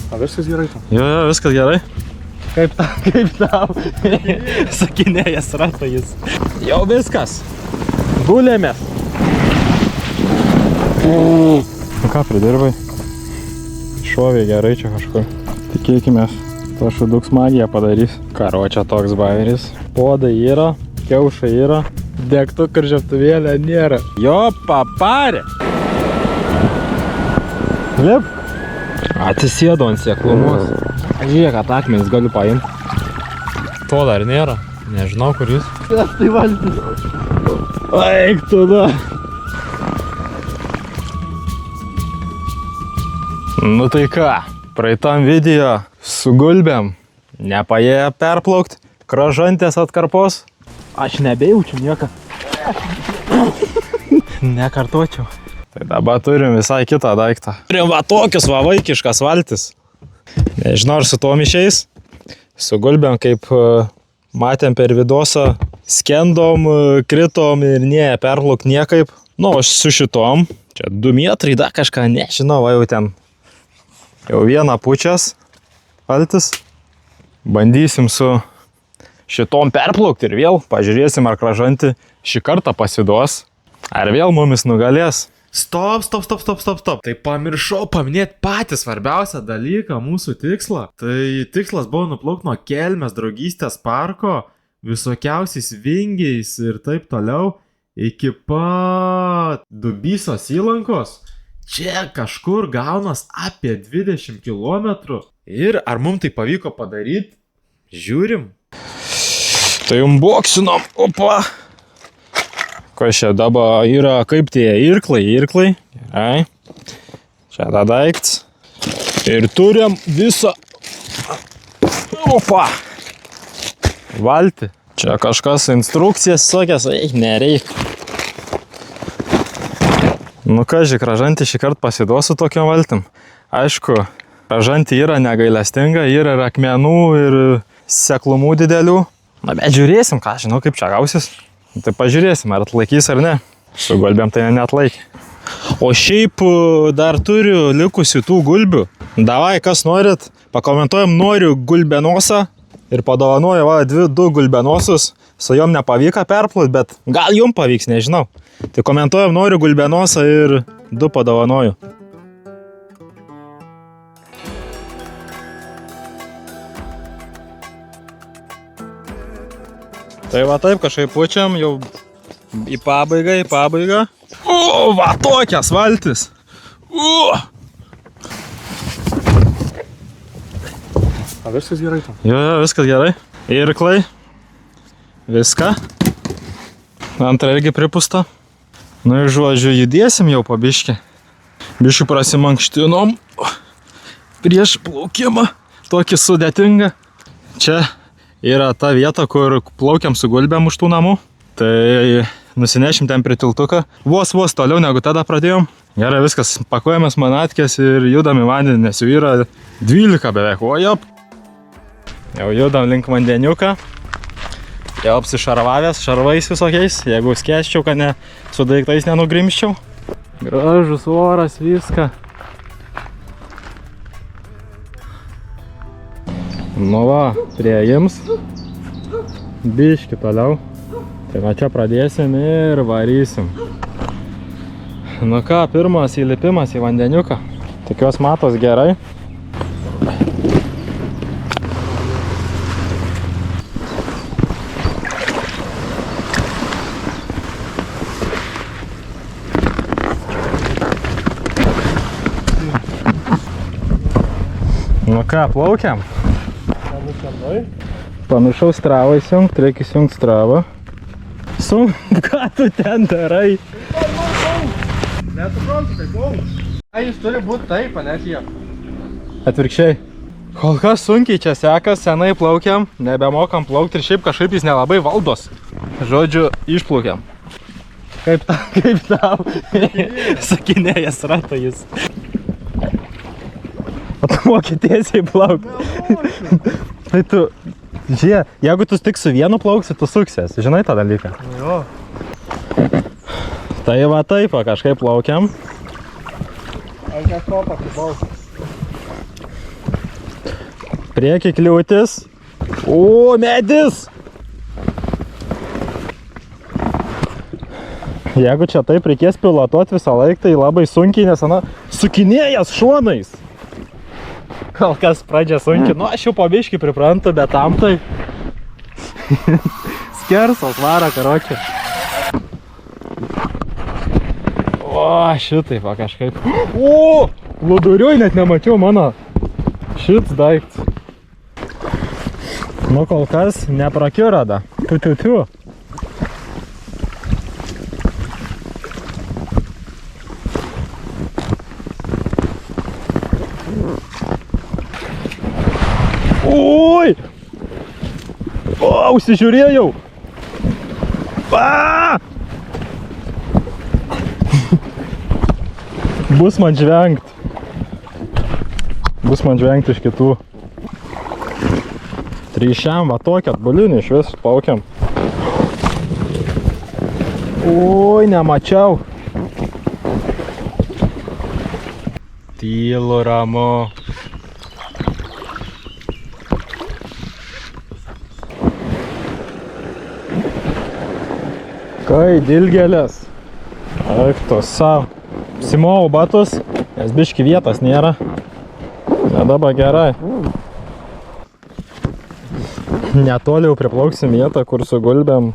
O viskas gerai tam? Jo, viskas gerai. Kaip tau? Sakinėjas rato jis. Jau viskas. Gulėmės. Nu ką, pridirbai? Šovė gerai čia kažkur. Tikėkimės, to šuduks magiją padarys. Karočia toks bairis. Podai yra, kiaušai yra, degtuk ir žiaptuvėlė nėra. Jo, paparė. Lip. Atsisėdo ant sėklumos. Žiūrėk, kad akmenis galiu paimti. To dar nėra. Nežinau, kur jis. Kas tai valtis? Eik tada. Nu tai ką, praeitam video su gulbėm nepaėjo perplaukti Kražantės atkarpos. Aš nebejaučiu nieką. Nekartočiau. Tai dabar turim visai kitą daiktą. Turim va tokius va vaikiškas valtis. Nežinau, ar su tom išeis. Su gulbėm, kaip matėm per vidosą, skendom, kritom ir perplauk niekaip. Nu, aš su šitom, čia 2 metrai, da kažką, nežinau, va jau ten. Jau vieną pučias valtis. Bandysim su šitom perplaukti ir vėl pažiūrėsim, ar Kražantė šį kartą pasiduos. Ar vėl mumis nugalės. Stop. Tai pamiršau paminėti patį svarbiausią dalyką, mūsų tikslą. Tai tikslas buvo nuplaukti nuo Kelmės draugystės parko, visokiausiais vingiais ir taip toliau, iki pat Dubysos įlankos. Čia kažkur gaunas apie 20 km. Ir ar mums tai pavyko padaryti? Žiūrim. Tai unboxinom. Opa. Kas čia dabar yra, kaip tie irklai. Ai. Čia ta daiktas. Ir turim visą. Opa. Valtį. Čia kažkas instrukcijas sakės, nereik. Nu ką, Kražantė šį kartą pasiduos su tokiam valtim. Aišku, Kražantė yra negailestinga, yra ir akmenų, ir seklumų didelių. Na, bet žiūrėsim, ką žinau, kaip čia gausis. Tai pažiūrėsim, ar atlaikys ar ne. Su gulbėm tai neatlaikė. O šiaip dar turiu likusių tų gulbių. Davai, kas norit, pakomentuojam, noriu gulbenosą. Ir padovanoju 2 gulbenosus. Su jom nepavyko perplaukti, bet gal jum pavyks, nežinau. Tai komentuojam, noriu gulbenosą ir 2 padovanoju. Tai va taip kažkaip pučiam, jau į pabaigą. O, va tokias valtis. O! O viskas gerai tam? Jo, viskas gerai. Irklai. Viską. Antra irgi pripusta. Nu ir žodžiu, judėsim jau po biškį. Biškį prasimankštinom. Prieš plaukimą. Tokį sudėtingą. Čia yra ta vieta, kur plaukiam su gulbėm už tų namų. Tai nusinešim ten prie tiltuką. Vos toliau negu tada pradėjom. Gerai, viskas. Pakuojamės manatkės ir judam į vandenį, nes jau yra 12 beveik. O jop. Jau judam link vandeniuką. Jau apsišarvavęs šarvais visokiais. Jeigu skęsčiau, kad ne su daiktais nenugrimščiau. Gražus oras, viską. Nu va, prieims. Biški toliau. Tai va čia pradėsim ir varysim. Nu ką, pirmas įlipimas į vandeniuką. Tikiuos matos gerai. Nu ką, plaukiam? Pamiršau stravą įsijungt, reikia įsijungt stravą. Ką tu ten darai? Nesuprantu, tai plauks. Jis turi būti taip, nes jie. Atvirkščiai. Kol kas sunkiai čia sekas, senai plaukiam, nebemokam plaukti ir šiaip kažkaip jis nelabai valdos. Žodžiu, išplaukiam. Kaip tau? Sakinėjas rato jis. O tu moki tiesiai plaukti. Tai tu, žiūrėk, jeigu tu tik su vienu plauksi, tu suksies. Žinai tą dalyką? Jo. Tai va taip, kažkaip plaukiam. Aš kažko pasibausiu. Prieki kliūtis. O, medis! Jeigu čia taip reikės pilotuoti visą laiką, tai labai sunkiai, nes sukinėjas šonais. Kol kas pradžia sunkiai. Nu, aš jau po biškį priprantu, bet tam tai skersos varo, karočią. O, šitai va kažkaip. O, lūduriuoj net nemačiau mano šits daiktas. Nu, kol kas neprakirada. Tu. Oi! O, užsižiūrėjau! Bus man žvengt. Bus man žvengt iš kitų. Tryšiam, va tokį atbulinį iš vis plaukiam. Oi, nemačiau. Tylu, ramu. Kai dilgelės. Eik to savo. Simau batus, nes biški vietos nėra. Dabar gerai. Netoliau priplauksim vietą, kur su gulbėm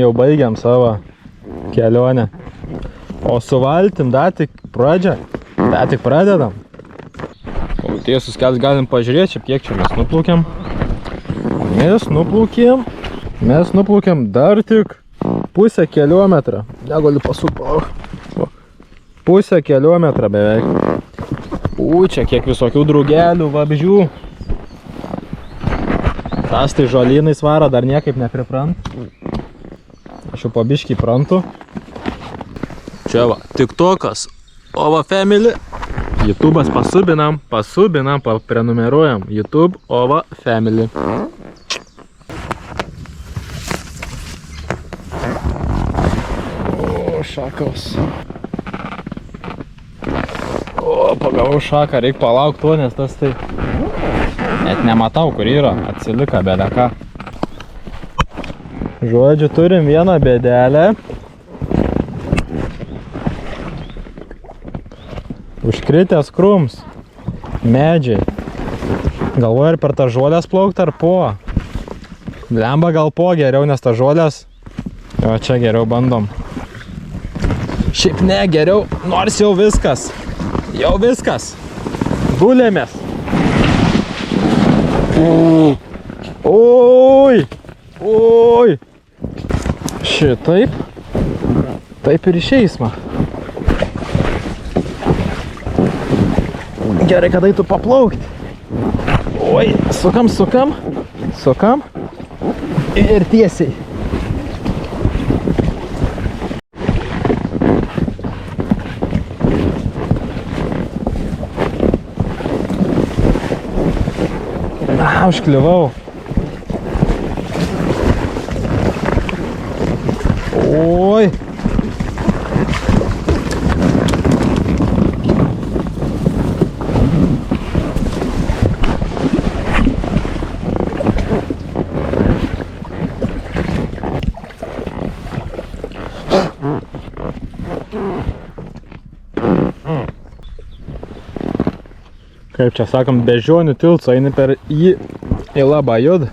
jau baigiam savo kelionę. O su valtim dar tik pradedam. O tiesus kelias galim pažiūrėti, kiek čia mes nuplaukėm. Mes nuplaukėm dar tik pusę kilometrą. Negaliu pasukti. Pusę kilometrą beveik. Čia kiek visokių drugelių, vabžių. Tas tai žolynais varo, dar niekaip nepriprant. Aš jau po biškį prantu. Čia va, TikTokas, Ova Family. YouTube'as pasubinam, paprenumeruojam. YouTube Ova Family. Šakos. O, pagavau šaką, reik palauk to, nes tas tai... Net nematau, kur yra, atsilika beleka. Žodžiu, turim vieną bėdelę. Užkritęs krums. Medžiai. Galvoju, ar per tą žolės plaukt, ar po. Blemba gal po geriau, nes tą žolės... Jo, čia geriau bandom. Šiaip ne, geriau, nors jau viskas. Gulėmės. Oi. Šitaip. Taip ir išeis man. Gerai, kad eitų paplaukti. Oi, sukam. Ir tiesiai. Užkliuvau. Oi. Kaip čia sakom, Beždžionių tiltas eini per jį į Labą Judą.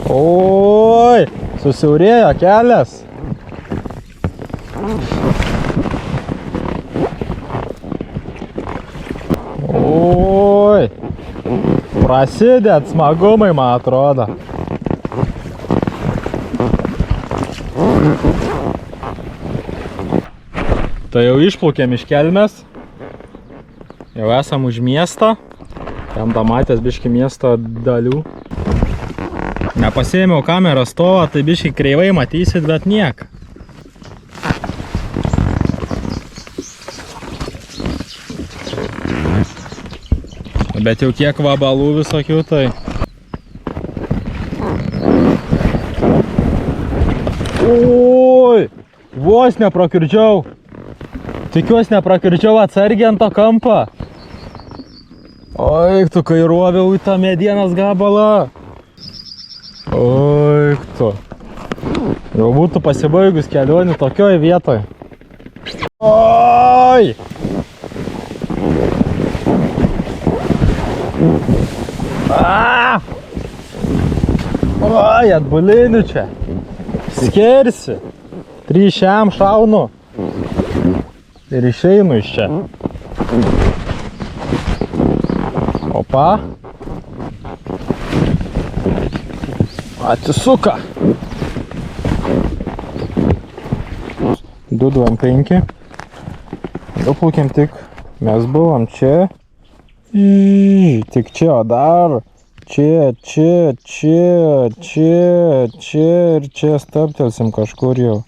Oi, susiaurėjo kelias. Oi, prasidėt smagumai, man atrodo. Tai jau išplaukėm iš Kelmės. Jau esam už miestą. Tam matęs biškį miesto dalių. Nepasiėmiau kameros stovą, tai biškį kreivai matysit, bet niek. Bet jau kiek vabalų visokių, tai... Oi! Vos neprakirdžiau. Tikiuosi neprakirdžiau atsargiai ant to kampą. Oi, tu kai roviau į tą medienos gabalą. Oi, tu. Jau būtų pasibaigus kelionį tokioj vietoj. Oi! Oi, atbuliniu čia. Skersi. 3 šiam šaunu. Ir išeinu iš čia. Opa. Atsisuka. 225. Nuplaukėm tik. Mes buvom čia. Tik čia, o dar. Čia ir čia stabtelsim kažkur jau.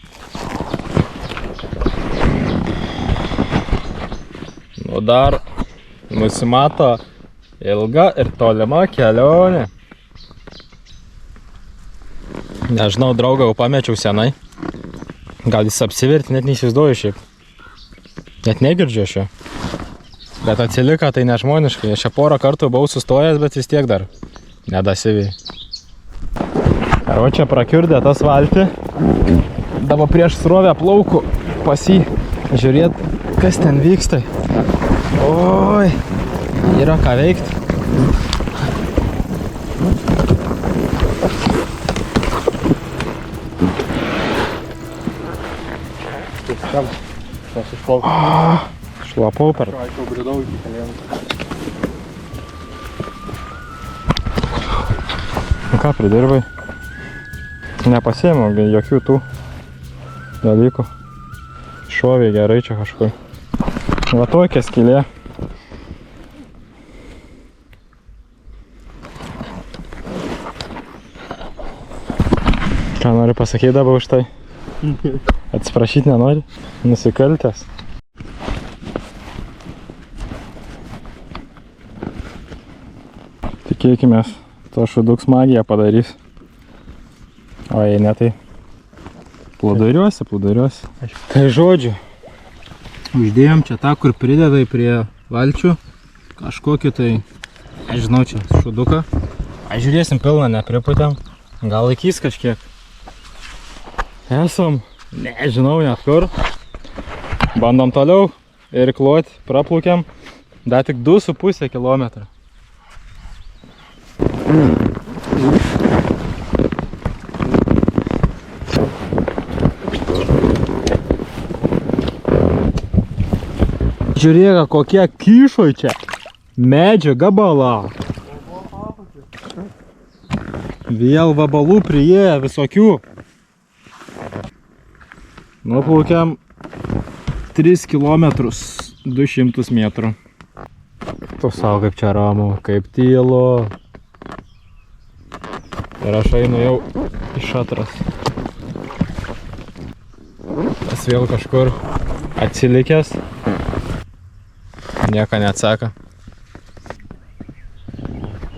Nu dar nusimato ilga ir tolima kelionė. Nežinau, draugą jau pamečiau senai. Gal jis apsiverti, net neįsivaizduoju šiaip. Net negirdžiu aš jo. Bet atsilika tai nežmoniškai. Aš čia porą kartų buvau sustojęs, bet vis tiek dar nedasiviai. O čia prakiurdė tas valtį. Dabar prieš srovę plauku pas jį žiūrėt, kas ten vyksta. Oi, yra ką veikti. Šlapau per. Nu ką, pridirbai? Nepasiėmiau jokių tų dalykų. Šovė gerai čia kažkur. Va tokia skylė. Ką nori pasakyti dabar už tai? Atsiprašyti nenori? Nusikaltęs. Tikėkimės, to šuduks magiją padarys. O jei ne, tai plūduriuosi. Tai žodžiu, uždėjom čia tą, kur pridedai prie valčių kažkokį tai, nežinau, čia šuduką. Žiūrėsim, pilną nepriputėm. Gal laikys kažkiek. Esam, nežinau net kur. Bandom toliau ir kloti, praplaukiam. Dar tik 2,5 kilometrų. Žiūrėk, kokie kyšoj čia. Medžio gabalą. Vėl vabalų priėję visokių. Nuplaukiam 3 kilometrus 200 metrų. Tu savo kaip čia ramu, kaip tylu. Ir aš einu jau iš atras. Tas vėl kažkur atsilikęs. Nieko neatsaka.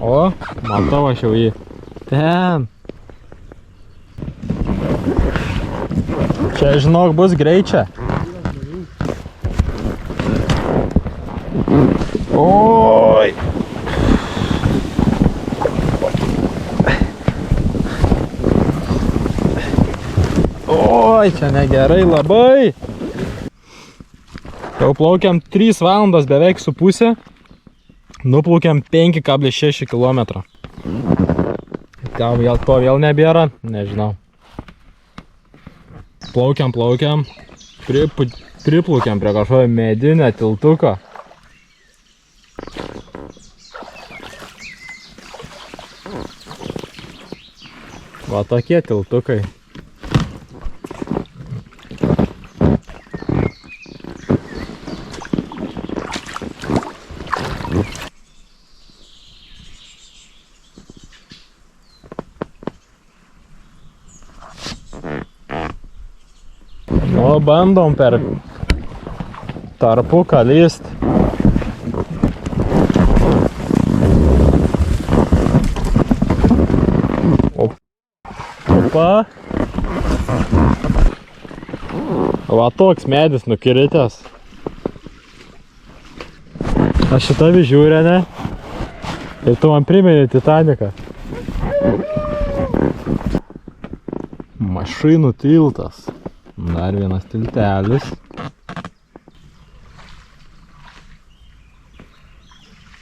O, matau aš jau jį. Ten. Čia, žinok, bus greičia. Oi. Oi, čia negerai labai. Jau plaukiam 3 valandas beveik su pusė. Nuplaukiam 5,6 km. Gal to vėl nebėra, nežinau. Plaukiam. Priplaukiam prie kažkokio medinio tiltuko. Va tokie tiltukai. Nu, bandom per tarpuką lyst. Opa. Va toks medis nukiritęs. Aš šitą žiūrę, ne? Ir tu man primeni Titaniką. Mašinų tiltas. Dar vienas tiltelis.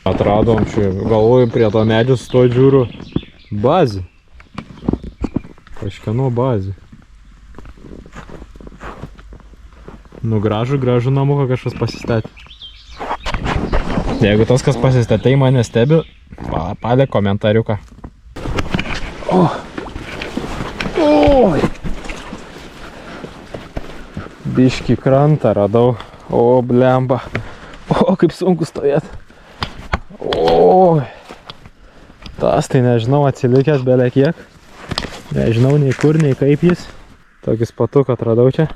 Atradom čia, galvoju, prie to medžio su to žiūriu bazį. Kažkieno bazį. Nu gražu namuką kažkas pasistatė. Jeigu tas, kas pasistatė, mane stebi, paliek komentariuką. Oi! Biškį krantą radau. O, blemba. O, kaip sunku stovėt. Oi! Tas tai nežinau, atsilikęs belė kiek. Nežinau nei kur, nei kaip jis. Tokį spatuką atradau čia.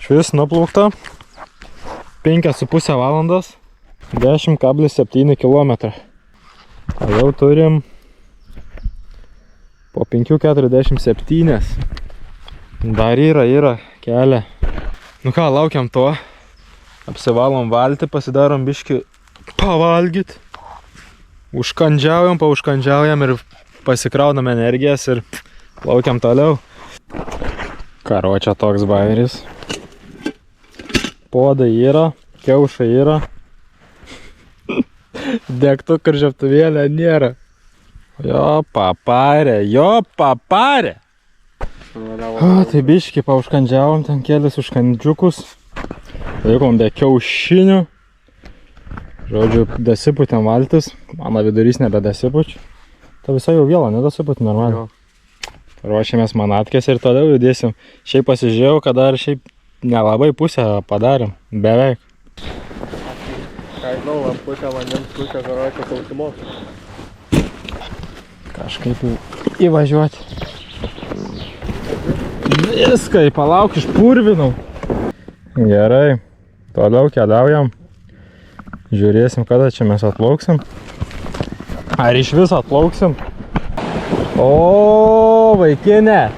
Švis nuplaukta. 5,5 valandos. 10,7 km. Jau turim po 5,47. Dar yra kelią. Nu ką, laukiam to. Apsivalom valtį, pasidarom biškį pavalgyt. Paužkandžiaujam ir pasikraunam energijas ir laukiam toliau. Karočią toks bairis. Podai yra, kiaušai yra. Degtukų ir žiebtuvėlė nėra. Jo paparė. Tai biškį paužkandžiavom, ten kelias užkandžiukus. Laikom be kiaušinių. Žodžiu, dasiputėm valtis. Mano vidurys nebedasipuč. Ta visai jau vėlą, nedasiput normaliai. Ruošiamės manatkės ir toliau judėsim. Šiaip pasižiūrėjau, kad dar šiaip nelabai pusę padarėm. Beveik. Žinau, pusę vandens, pusę karočią sausumos. Kažkaip įvažiuoti. Viską, palauk, išpurvinau. Gerai, toliau keliaujam. Žiūrėsim, kada čia mes atplauksim. Ar iš viso atplauksim? O, vaikinė.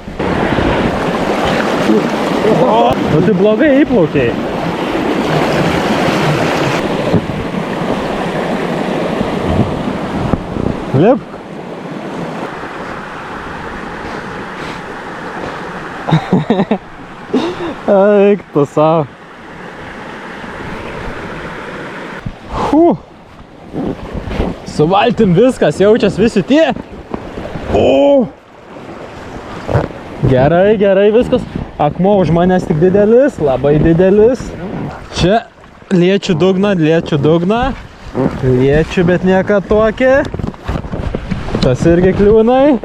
Nu tai blogai įplaukiai. Lipk. Eik tu savo. Su valtim viskas, jaučias visi tie. O! Gerai, viskas. Akmuo už manęs tik didelis, labai didelis. Čia liečiu dugną. Liečiu, bet nieka tokia. Tas irgi kliūnai.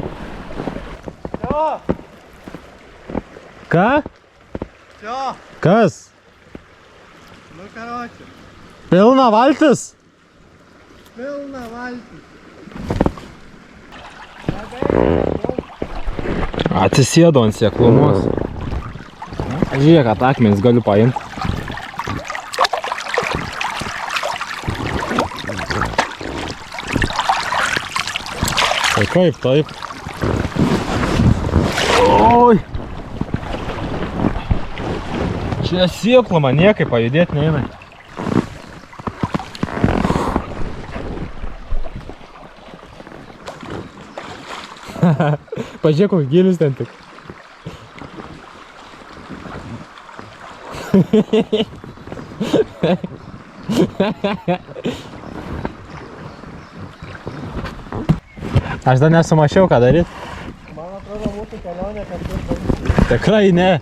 Jo! Ką? Jo! Kas? Nu karočią. Pilna valtis? Pilna valtis. Atsisėdo ant sėklumos. Žiūrėk, kad akmenis galiu paimti. Tai kaip taip? Oi! Čia sėkluma, niekaip pajudėti neina. Pažiūrėk, koks gilis ten tik. Aš dar nesumašiau, ką daryt. Man atrodo, mūsų kelionė kažkur. Tikrai ne.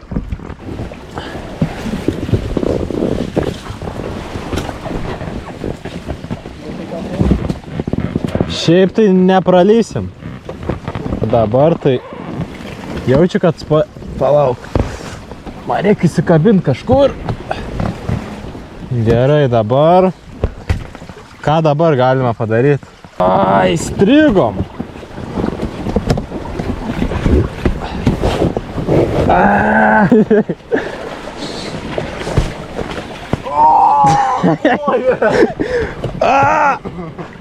Šiaip tai nepralysim. Dabar tai jaučiu, kad palauk. Man reikia įsikabinti kažkur. Gerai, dabar. Ką dabar galima padaryti? Ai, strigom.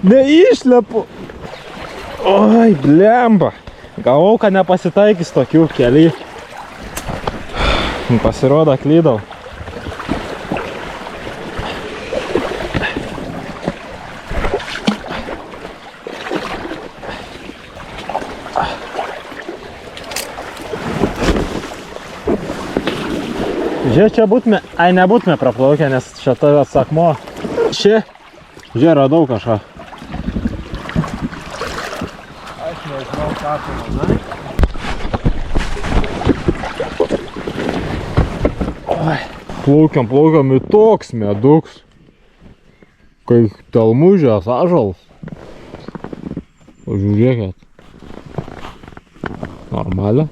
Neišlepu. Oi, blemba. Gavau, kad nepasitaikys tokių kelių. Pasirodo, klydau. Žiūrėk, čia būtume, nebūtume praplaukę, nes čia tavęs akmuo. Čia, žiūrėk, radau kažką. Aš nežinau, ką tu manai. Plaukiam į toks meduks. Kai talmužės ąžuolas. O žiūrėkit. Normaliai.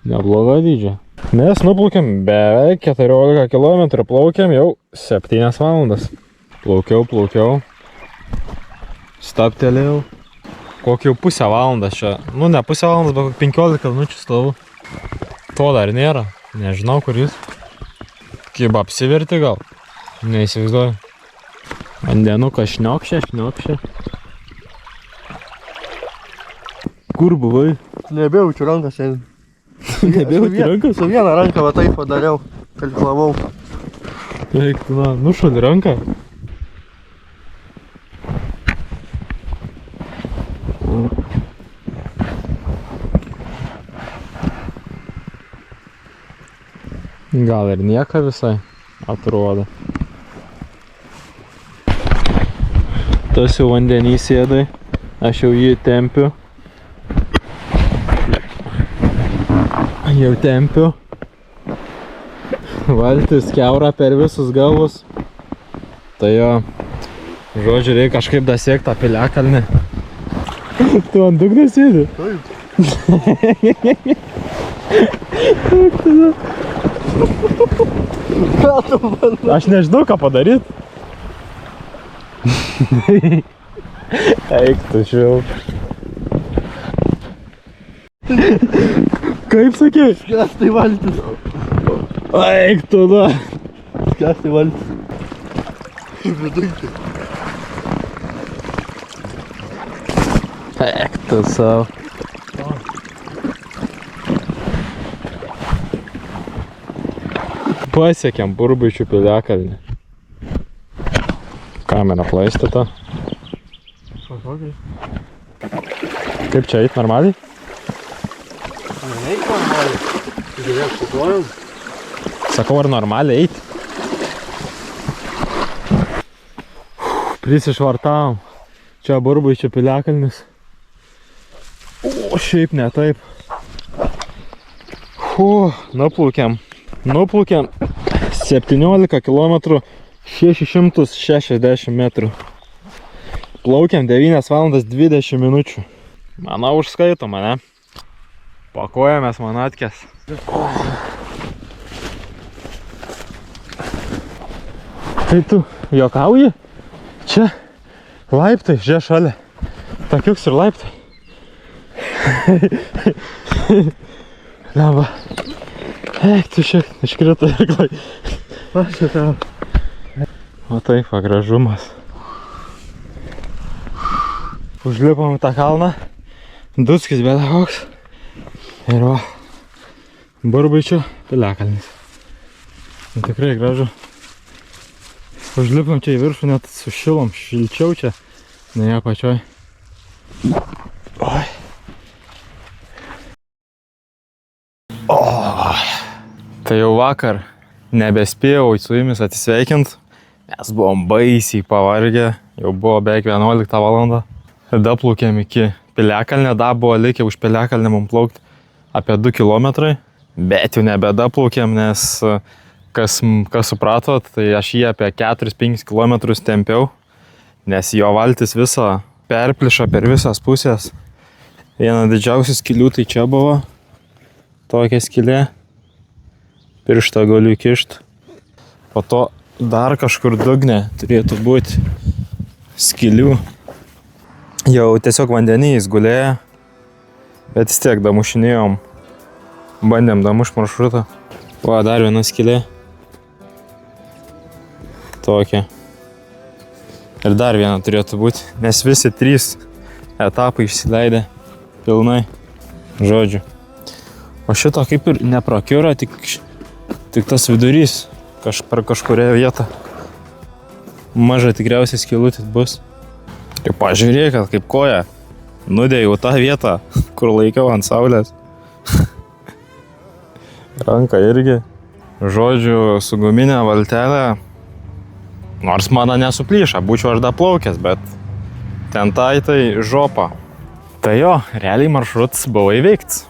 Nebloga dydžia. Mes nuplaukėm beveik 14 km, plaukėm jau 7 valandas. Plaukiau. Stabtelėjau. Kokį jau pusę valandą čia. Nu, ne pusę valandas, bet 15 minučių stovu. To dar nėra. Nežinau, kur jis. Kaip apsiverti gal. Neįsivaizduoju. Vandenukas šniokščia. Kur buvai? Nebejaučiu rankas šiandien. Nebejaučiu rankas? Su viena ranka va taip padariau, kalklavau. Eik, tu na, nušali ranką. Gal ir nieka visai atrodo. Tas jau vandenį sėdai, aš jau jį tempiu. Valtis kiaura per visus galus. Tai jo, žodžiu, reikia kažkaip dasiekti tą piliakalnį. Tu ant dugno sėdi? Taip. Ką tu manai? Aš nežinau, ką padaryt. Eik tu šiau. Kaip sakei? Skęstai valtis. Eik tu da. Skęstai valtis. Vidujti. Eik tu savo. Pasiekėm Burbuičių piliakalnį. Kamera plaistyta. Kažkokiai. Kaip čia eit normaliai? Neik normaliai. Žiūrėk, sukojom. Sakau, ar normaliai eit? Prisišvartavom. Čia Burbuičių piliakalnis. O, šiaip ne taip. Nuplaukėm 17 km 660 metrų. Plaukiam 9 valandas 20 minučių. Manau, užskaito mane. Pakojamės manatkės. Tai tu juokauji? Čia laiptai, žiūrėk šalia. Tokiuks ir laiptai. Lemba. Eik, tu šiek iškrito irklai. Aš čia tau. O taip, gražumas. Užlipom į tą kalną. Duskis bėda koks. Ir va, Burbuičių piliakalnis. Tikrai gražu. Užlipom čia į viršų, net sušilom, šilčiau čia. Ne ją pačioj. Oi. Tai jau vakar nebespėjau su jumis atsisveikint, nes buvom baisiai pavargę, jau buvo beveik 11 valandą. Tada plaukėm iki piliakalnio, dar buvo likę už piliakalnį mums plaukti apie 2 km, bet jau nebedaplaukėm, nes kas supratot, tai aš jį apie 4-5 km tempiau, nes jo valtis visą perpliša per visas pusės. Viena didžiausių skylių tai čia buvo, tokia skylė. Pirštą galiu kišt. Po to dar kažkur dugne turėtų būti skylių. Jau tiesiog vandenys gulėjo, bet vis tiek damušinėjom. Bandėm damuš maršrutą. Va, dar viena skylė. Tokia. Ir dar viena turėtų būti, nes visi 3 etapai išsileidė pilnai. Žodžiu. O šito kaip ir neprakiura, tik tas vidurys per kažkurią vietą. Maža tikriausiai skylutis bus. Ir pažiūrėk, kaip koja nudėjau tą vietą, kur laikiau ant saulės. Ranka irgi. Žodžiu, su guminė valtelė. Nors mano nesuplyša, būčiau aš daplaukęs, bet ten tai žopa. Tai jo, realiai maršrutas buvo įveikts.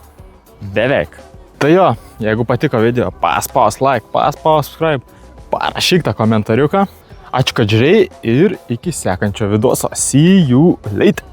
Beveik. Tai jo, jeigu patiko video, paspaus like, paspaus subscribe, parašyk tą komentariuką. Ačiū, kad žiūrėjai ir iki sekančio videoso. See you later.